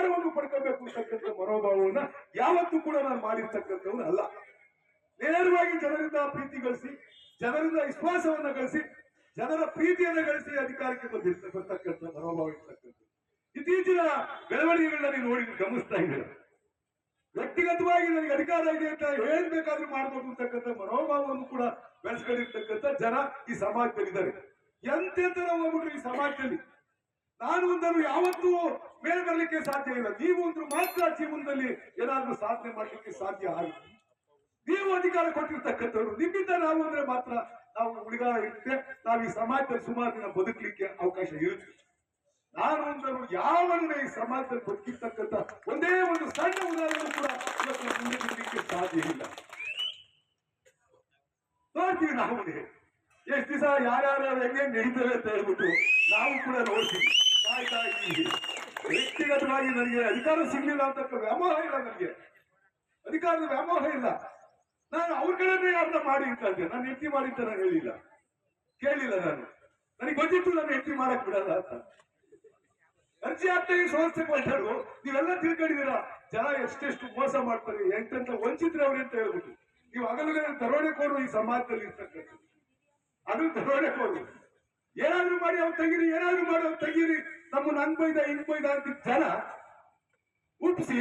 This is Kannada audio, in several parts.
ಅಧಿಕಾರವನ್ನು ಪಡ್ಕೋಬೇಕು ಅಂತಕ್ಕಂಥ ಮನೋಭಾವವನ್ನ ಯಾವತ್ತೂ ಕೂಡ ನಾನು ಮಾಡಿರ್ತಕ್ಕಂಥವ್ರು ಅಲ್ಲ. ನೇರವಾಗಿ ಜನರಿಂದ ಪ್ರೀತಿ ಗಳಿಸಿ, ಜನರಿಂದ ವಿಶ್ವಾಸವನ್ನ ಗಳಿಸಿ, ಜನರ ಪ್ರೀತಿಯನ್ನು ಗಳಿಸಿ ಅಧಿಕಾರಕ್ಕೆ ಬರ್ತಕ್ಕಂಥ ಮನೋಭಾವ ಇರ್ತಕ್ಕಂಥ ಇತ್ತೀಚಿನ ಬೆಳವಣಿಗೆಗಳನ್ನ ನೀವು ನೋಡಿ ಗಮನಿಸ್ತಾ ಇದ್ದೀರಾ. ವ್ಯಕ್ತಿಗತವಾಗಿ ನನಗೆ ಅಧಿಕಾರ ಇದೆ ಅಂತ ಹೇಳ್ಬೇಕಾದ್ರೂ ಮಾಡ್ಬೇಕು ಅಂತಕ್ಕಂಥ ಮನೋಭಾವವನ್ನು ಕೂಡ ಬೆಳೆಸ್ಕೊಂಡಿರ್ತಕ್ಕಂಥ ಜನ ಈ ಸಮಾಜದಲ್ಲಿದ್ದಾರೆ. ಎಂತೆಂತರ ಹೋಗ್ಬಿಟ್ರು ಈ ಸಮಾಜದಲ್ಲಿ. ನಾನು ಒಂದರು ಯಾವತ್ತೂ ಮೇಲೆ ಬರಲಿಕ್ಕೆ ಸಾಧ್ಯ ಇಲ್ಲ. ನೀವು ಒಂದು ಮಾತ್ರ ಜೀವನದಲ್ಲಿ ಏನಾದ್ರೂ ಸಾಧನೆ ಮಾಡ್ಲಿಕ್ಕೆ ಸಾಧ್ಯ ಆಗುತ್ತೆ. ನೀವು ಅಧಿಕಾರ ಕೊಟ್ಟಿರ್ತಕ್ಕಂಥವ್ರು, ನಿಮ್ಮಿಂದ ನಾವು ಅಂದ್ರೆ ಮಾತ್ರ ನಾವು ಹುಡುಗಾರ ಇರುತ್ತೆ, ನಾವು ಈ ಸಮಾಜದಲ್ಲಿ ಸುಮಾರು ದಿನ ಬದುಕಲಿಕ್ಕೆ ಅವಕಾಶ ಇರುತ್ತೆ. ನಾನು ಒಂದರು ಯಾವನ್ನೇ ಈ ಸಮಾಜದಲ್ಲಿ ಬದುಕಿರ್ತಕ್ಕಂಥ ಒಂದೇ ಒಂದು ಸಣ್ಣ ಉದಾಹರಣೆ ಕೂಡ ಇವತ್ತು ಮುಂದೆ ಬರಲಿಕ್ಕೆ ಸಾಧ್ಯ ಇಲ್ಲ. ನೋಡ್ತೀವಿ ನಾವು ಎಷ್ಟು ದಿವಸ ಯಾರ್ಯಾರು ಹೆಂಗೆ ನಡೀತವೆ ಅಂತ ಹೇಳ್ಬಿಟ್ಟು ನಾವು ಕೂಡ ನೋಡ್ತೀವಿ, ಕಾಯ್ತಾ ಇದ್ದೀವಿ. ವ್ಯಕ್ತಿಗತವಾಗಿ ನನಗೆ ಅಧಿಕಾರ ಸಿಗ್ಲಿಲ್ಲ ಅಂತ ವ್ಯಾಮೋಹ ಇಲ್ಲ, ನನಗೆ ಅಧಿಕಾರದ ವ್ಯಾಮೋಹ ಇಲ್ಲ. ನಾನು ಅವ್ರ ಕಡೆನೇ ಯಾರನ್ನ ಮಾಡಿ ಅಂತ ಇದ್ದೆ. ನಾನು ಹೆಂಡತಿ ಮಾಡಿದ್ದ ನಾನು ಹೇಳಿಲ್ಲ, ಕೇಳಿಲ್ಲ. ನಾನು ನನಗೆ ಗೊತ್ತಿತ್ತು ನಾನು ಹೆಂಡತಿ ಮಾಡಕ್ ಬಿಡಲ್ಲ ಅಂತ. ಅರ್ಜಿ ಆಗ್ತಾಗಿ ಸಂಸ್ಥೆ ಮಾತಾಡು, ನೀವೆಲ್ಲ ತಿಳ್ಕೊಂಡಿದ್ದೀರಾ ಜನ ಎಷ್ಟೆಷ್ಟು ಮೋಸ ಮಾಡ್ತಾರೆ, ಎಂತೆಂತ ವಂಚಿತ್ರ ಅವ್ರೆ ಅಂತ ಹೇಳ್ಬಿಟ್ಟು. ನೀವು ಹಗಲುಗಳ ದರೋಡೆಕೋರು ಈ ಸಮಾಜದಲ್ಲಿ ಇರ್ತಕ್ಕಂಥದ್ದು. ಅದು ದರೋಡೆಕೋರು. ಏನಾದ್ರು ಮಾಡಿ ಅವ್ರು ತೆಗೀರಿ, ಏನಾದ್ರು ಮಾಡಿ ಅವ್ರು ತೆಗೀರಿ, ನಮ್ಮನ್ನ ಅನ್ಬೈದ ಹಿಂಬೈದ ಅಂತ ಜನ ಹುಟ್ಟಿಸಿ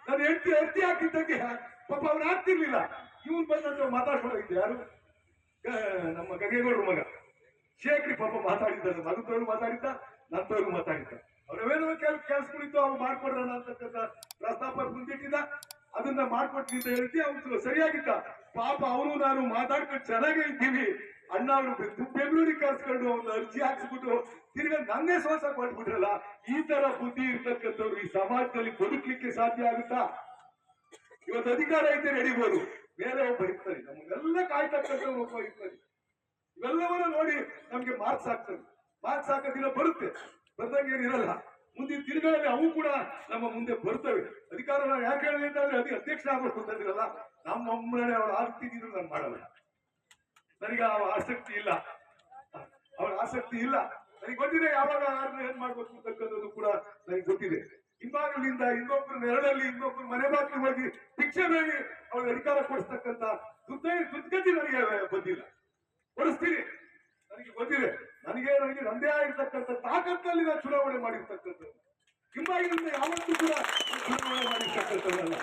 ನಾನು ಹೆಂಡತಿ ಅರ್ಜಿ ಹಾಕಿದ್ದಕ್ಕೆ ಪಾಪ ಅವ್ರು ಆಗ್ತಿರ್ಲಿಲ್ಲ. ಇವನ್ ಬಂದಂತ ಮಾತಾಡ್ಕೊಂಡೋಗಿದ್ದೆ. ಯಾರು? ನಮ್ಮ ಗಂಗೇಗೌಡರ ಮಗ ಶೇಖರಿ ಪಾಪ ಮಾತಾಡಿದ್ದ, ಮಗದವ್ರು ಮಾತಾಡಿದ್ದ, ನಂತವ್ರು ಮಾತಾಡಿದ್ದ. ಅವ್ರವೇನೋ ಕೆಲ್ಸಗಳಿತ್ತು, ಅವ್ರು ಮಾಡ್ಕೊಡ್ರಣ ಅಂತಕ್ಕಂಥ ಪ್ರಸ್ತಾಪ ಮುಂದಿಟ್ಟಿದ್ದ. ಅದನ್ನ ಮಾಡ್ಕೊಡ್ತೀನಿ ಅಂತ ಹೇಳ್ತಿ. ಅವ್ರು ಸರಿಯಾಗಿದ್ದ. ಪಾಪ ಅವರು ನಾನು ಮಾತಾಡ್ಕೊಂಡು ಚೆನ್ನಾಗೇ ಇದ್ದೀವಿ. ಅಣ್ಣ ಅವರು ಬೆಂಗಳೂರಿಗೆ ಕರ್ಸ್ಕೊಂಡು ಒಂದು ಅರ್ಜಿ ಹಾಕ್ಸ್ಬಿಟ್ಟು ತಿರ್ಗಾ ನನ್ನೇ ಶ್ವಾಸ ಮಾಡ್ಬಿಟ್ರಲ್ಲ. ಈ ತರ ಬುದ್ಧಿ ಇರ್ತಕ್ಕಂಥವ್ರು ಈ ಸಮಾಜದಲ್ಲಿ ಬದುಕಲಿಕ್ಕೆ ಸಾಧ್ಯ ಆಗುತ್ತಾ? ಇವತ್ತು ಅಧಿಕಾರ ಐತೆ ನಡಿಬೋದು, ಬೇರೆ ಒಬ್ಬ ಇರ್ತಾರೆ, ನಮಗೆಲ್ಲ ಕಾಯ್ತಕ್ಕಂಥವ್ರು ಒಬ್ಬ ಇರ್ತಾರೆ. ಇವೆಲ್ಲವನ್ನ ನೋಡಿ ನಮ್ಗೆ ಮಾರ್ಕ್ಸ್ ಹಾಕ್ತಾರೆ. ಮಾರ್ಕ್ಸ್ ಹಾಕೋದಿಲ್ಲ, ಬರುತ್ತೆ, ಬರ್ದಂಗೆ ಇರಲ್ಲ. ಮುಂದಿನ ದಿನಗಳಲ್ಲಿ ಅವು ಕೂಡ ನಮ್ಮ ಮುಂದೆ ಬರ್ತವೆ. ಅಧಿಕಾರ ನಾವು ಯಾಕೆ ಹೇಳಿದೆ ಅಂತಂದ್ರೆ ಅದಕ್ಕೆ ಅಧ್ಯಕ್ಷ ಆಗ್ಬೇಕು ಅಂತಂದಿರಲ್ಲ, ನಮ್ಮ ಒಮ್ಮನೆ ಅವ್ರು ಆಗ್ತಿದ್ರು ನಾನು ಮಾಡಲ್ಲ. ನನಗೆ ಆಸಕ್ತಿ ಇಲ್ಲ, ಅವಳ ಆಸಕ್ತಿ ಇಲ್ಲ. ನನಗೆ ಗೊತ್ತಿದೆ ಯಾವಾಗ ಏನ್ ಮಾಡ್ಬೇಕು ಅಂತಕ್ಕಂಥದ್ದು ಕೂಡ ನನಗೆ ಗೊತ್ತಿದೆ. ಹಿಂಬಾಗಲಿಂದ ಇನ್ನೊಬ್ರು ನೆರಳಲ್ಲಿ ಇನ್ನೊಬ್ರು ಮನೆ ಬಾಗಿಲು ಹೋಗಿ ಭಿಕ್ಷೆ ಬೇಡಿ ಅವ್ರಿಗೆ ಅಧಿಕಾರ ಕೊಡಿಸ್ತಕ್ಕಂಥ ದುರ್ಗತಿ ನನಗೆ ಬಂದಿಲ್ಲ. ಕೊಡಿಸ್ತೀನಿ, ನನಗೆ ಗೊತ್ತಿದೆ. ನನಗೆ ನಂದೇ ಆಗಿರ್ತಕ್ಕಂಥ ತಾಕತ್ತಲ್ಲಿ ನಾನು ಚುನಾವಣೆ ಮಾಡಿರ್ತಕ್ಕಂಥದ್ದು. ಹಿಂಬಾಗಿಲಿಂದ ಯಾವತ್ತೂ ಕೂಡ ಚುನಾವಣೆ ಮಾಡಿರ್ತಕ್ಕಂಥದ್ದಲ್ಲ.